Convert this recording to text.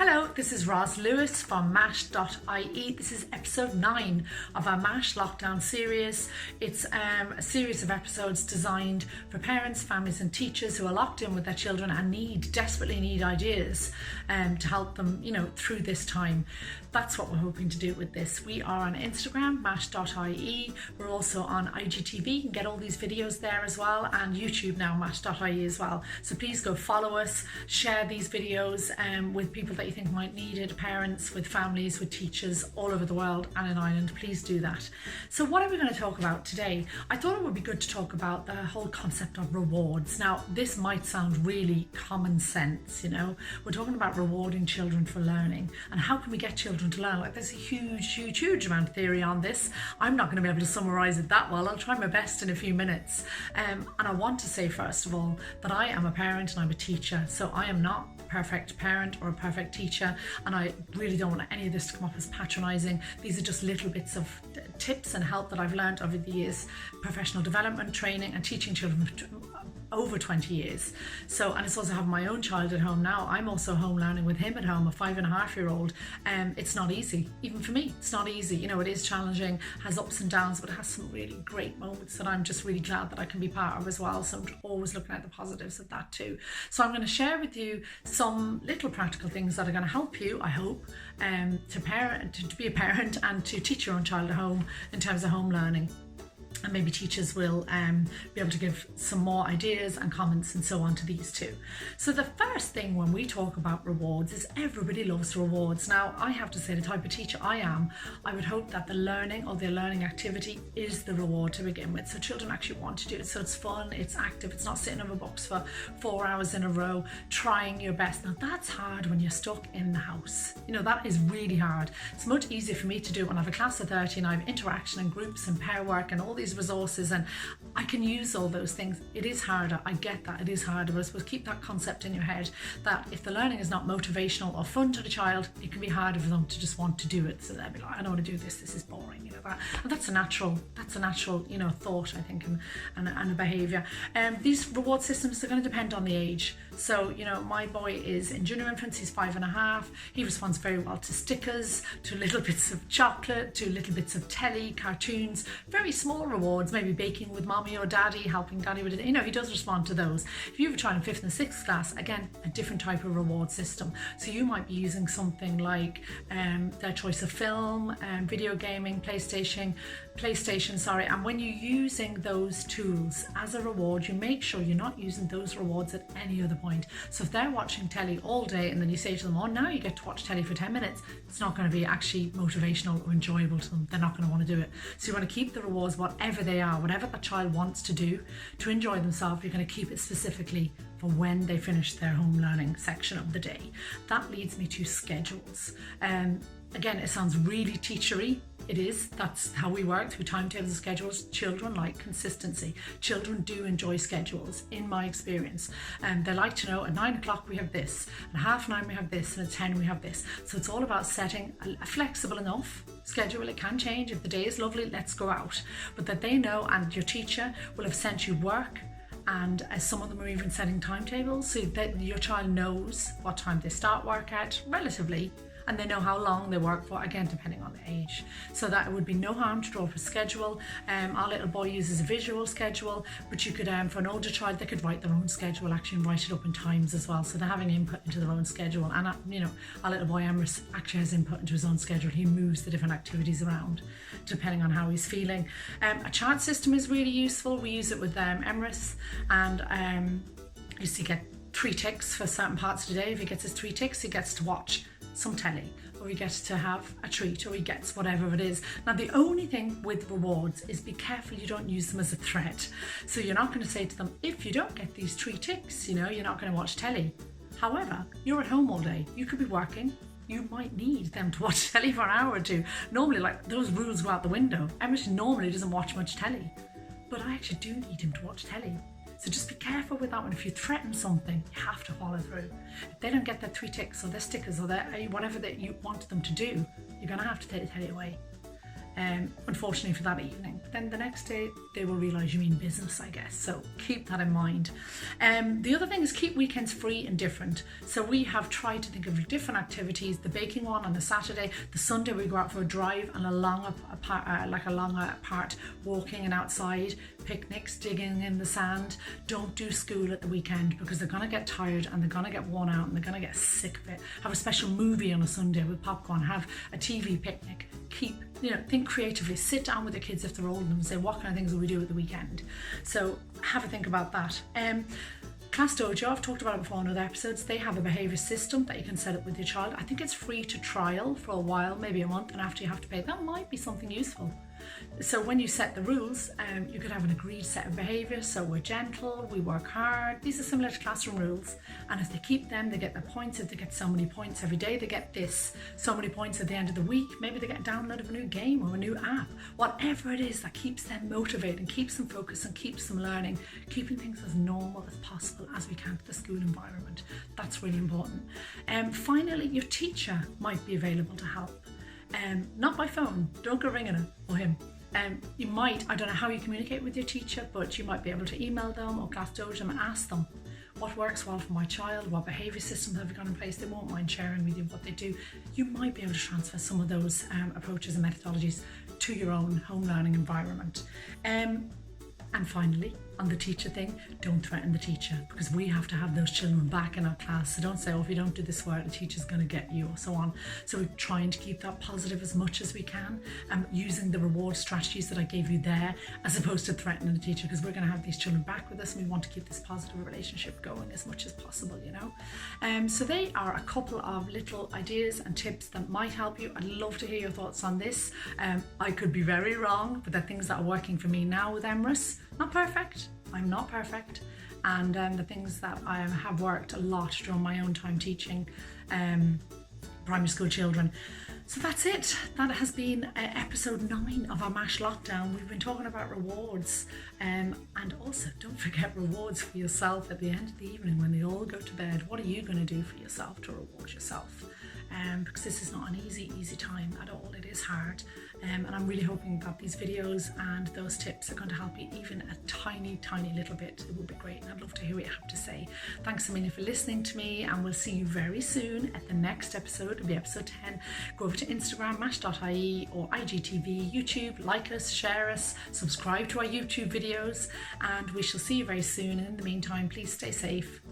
Hello, this is Rozz Lewis from Mash.ie. This is episode 9 of our Mash lockdown series. It's a series of episodes designed for parents, families and teachers who are locked in with their children and desperately need ideas to help them, through this time. That's what we're hoping to do with this. We are on Instagram, Mash.ie. We're also on IGTV. You can get all these videos there as well, and YouTube now, Mash.ie as well. So please go follow us, share these videos with people that you think might need it, parents, with families, with teachers all over the world and in Ireland. Please do that. So what are we going to talk about today? I thought it would be good to talk about the whole concept of rewards. Now, this might sound really common sense, We're talking about rewarding children for learning and how can we get children to learn. Like, there's a huge amount of theory on this. I'm not going to be able to summarize it that well. I'll try my best in a few minutes. And I want to say, first of all, that I am a parent and I'm a teacher, so I am not a perfect parent or a perfect teacher, and I really don't want any of this to come up as patronizing. These are just little bits of tips and help that I've learned over the years, professional development, training and teaching children over 20 years. So, and it's also having my own child at home now. I'm also home learning with him at home, a 5.5-year-old. It's not easy, even for me. It's not easy. It is challenging, has ups and downs, but it has some really great moments that I'm just really glad that I can be part of as well. So I'm always looking at the positives of that too. So I'm going to share with you some little practical things that are going to help you, I hope, to be a parent and to teach your own child at home in terms of home learning. And maybe teachers will be able to give some more ideas and comments and so on to these too. So the first thing when we talk about rewards is everybody loves rewards. Now, I have to say, the type of teacher I am, I would hope that the learning or the learning activity is the reward to begin with. So children actually want to do it. So it's fun, it's active, it's not sitting over books for 4 hours in a row, trying your best. Now that's hard when you're stuck in the house. That is really hard. It's much easier for me to do when I have a class of 30 and I have interaction and groups and pair work and all these resources, and I can use all those things. It is harder, I get that, it is harder, but I suppose keep that concept in your head that if the learning is not motivational or fun to the child, it can be harder for them to just want to do it. So they'll be like, I don't want to do this is boring, that. And that's a natural thought, I think, and a behaviour. These reward systems are going to depend on the age. So, my boy is in junior infants, he's 5.5. He responds very well to stickers, to little bits of chocolate, to little bits of telly, cartoons, very small rewards, maybe baking with mommy or daddy, helping daddy with it. He does respond to those. If you have a child in 5th and 6th class, again, a different type of reward system. So you might be using something like their choice of film, video gaming, PlayStation, and when you're using those tools as a reward, you make sure you're not using those rewards at any other point. So if they're watching telly all day and then you say to them, oh, now you get to watch telly for 10 minutes, it's not going to be actually motivational or enjoyable to them. They're not going to want to do it. So you want to keep the rewards, whatever they are, whatever the child wants to do to enjoy themselves, you're going to keep it specifically for when they finish their home learning section of the day. That leads me to schedules. Again, it sounds really teachery. It is. That's how we work, through timetables and schedules. Children like consistency. Children do enjoy schedules, in my experience. They like to know at 9 o'clock we have this, at 9:30 we have this, and at 10 we have this. So it's all about setting a flexible enough schedule. It can change. If the day is lovely, let's go out. But that they know, and your teacher will have sent you work, and some of them are even setting timetables so that your child knows what time they start work at, relatively, and they know how long they work for, again, depending on the age. So that it would be no harm to draw up a schedule. Our little boy uses a visual schedule, but you could, for an older child, they could write their own schedule, actually, and write it up in times as well. So they're having input into their own schedule. And, our little boy, Emrys, actually has input into his own schedule. He moves the different activities around, depending on how he's feeling. A chart system is really useful. We use it with Emrys, and used to get 3 ticks for certain parts of the day. If he gets his 3 ticks, he gets to watch some telly, or he gets to have a treat, or he gets whatever it is. Now, the only thing with rewards is be careful you don't use them as a threat. So you're not going to say to them, if you don't get these 3 ticks, you're not going to watch telly. However, you're at home all day. You could be working. You might need them to watch telly for an hour or two. Normally, those rules go out the window. Emerson normally doesn't watch much telly, but I actually do need him to watch telly. So just be careful with that one. If you threaten something, you have to follow through. If they don't get their 3 ticks or their stickers or whatever that you want them to do, you're going to have to take the telly away. unfortunately for that evening. But then the next day they will realise you mean business, I guess. So keep that in mind. The other thing is keep weekends free and different. So we have tried to think of different activities. The baking one on the Saturday, the Sunday we go out for a drive and a longer apart, walking and outside, picnics, digging in the sand. Don't do school at the weekend because they're going to get tired and they're going to get worn out and they're going to get sick of it. Have a special movie on a Sunday with popcorn, have a TV picnic. Think creatively, sit down with the kids if they're old and say, what kind of things will we do at the weekend? So have a think about that. Class Dojo, I've talked about it before in other episodes. They have a behaviour system that you can set up with your child. I think it's free to trial for a while, maybe a month, and after you have to pay. That might be something useful. So when you set the rules, you could have an agreed set of behaviours. So we're gentle, we work hard. These are similar to classroom rules. And if they keep them, they get their points. If they get so many points every day, they get this. So many points at the end of the week. Maybe they get a download of a new game or a new app. Whatever it is that keeps them motivated and keeps them focused and keeps them learning. Keeping things as normal as possible as we can to the school environment. That's really important. Finally, your teacher might be available to help. Not by phone, don't go ringing her or him. You might, I don't know how you communicate with your teacher, but you might be able to email them or Class Dojo them and ask them what works well for my child, what behaviour systems have you got in place. They won't mind sharing with you what they do. You might be able to transfer some of those approaches and methodologies to your own home learning environment. And finally, on the teacher thing, don't threaten the teacher because we have to have those children back in our class. So don't say, oh, if you don't do this work, the teacher's going to get you or so on. So we're trying to keep that positive as much as we can, using the reward strategies that I gave you there, as opposed to threatening the teacher, because we're going to have these children back with us and we want to keep this positive relationship going as much as possible, So they are a couple of little ideas and tips that might help you. I'd love to hear your thoughts on this. I could be very wrong, but they're things that are working for me now with Emrys. Not perfect. I'm not perfect. And the things that I have worked a lot during my own time teaching primary school children. So that's it. That has been episode 9 of our MASH lockdown. We've been talking about rewards, and also don't forget rewards for yourself at the end of the evening when they all go to bed. What are you going to do for yourself to reward yourself? Because this is not an easy time at all. It is hard, and I'm really hoping that these videos and those tips are going to help you even a tiny little bit. It would be great, and I'd love to hear what you have to say. Thanks a million for listening to me, and we'll see you very soon at the next episode. It'll be episode 10. Go over to Instagram, Mash.ie or IGTV, YouTube, like us, share us, subscribe to our YouTube videos, and we shall see you very soon. And in the meantime, please stay safe.